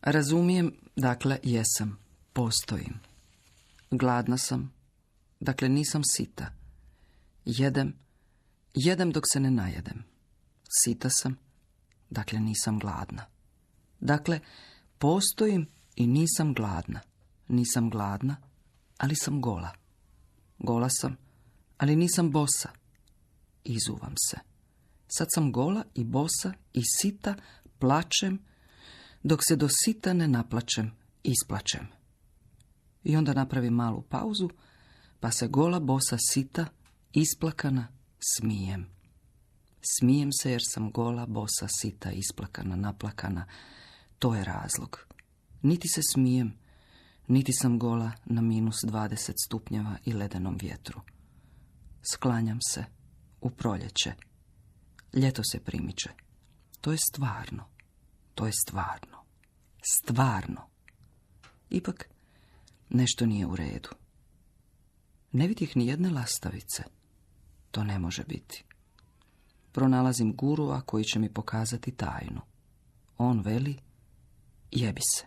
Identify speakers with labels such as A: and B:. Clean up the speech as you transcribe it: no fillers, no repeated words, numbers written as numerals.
A: Razumijem, dakle jesam, postojim. Gladna sam, dakle nisam sita. Jedem dok se ne najedem. Sita sam, dakle nisam gladna. Dakle, postojim i nisam gladna. Nisam gladna, ali sam gola. Gola sam, ali nisam bosa. Izuvam se. Sad sam gola i bosa i sita, plačem, dok se do sita ne naplačem, isplačem. I onda napravim malu pauzu, pa se gola, bosa, sita, isplakana, smijem. Smijem se jer sam gola, bosa, sita, isplakana, naplakana. To je razlog. Niti se smijem, niti sam gola na -20 stupnjeva i ledenom vjetru. Sklanjam se u proljeće. Ljeto se primiče. To je stvarno. To je stvarno. Stvarno. Ipak nešto nije u redu. Ne vidih ni jedne lastavice. To ne može biti. Pronalazim gurua koji će mi pokazati tajnu. On veli, jebi se.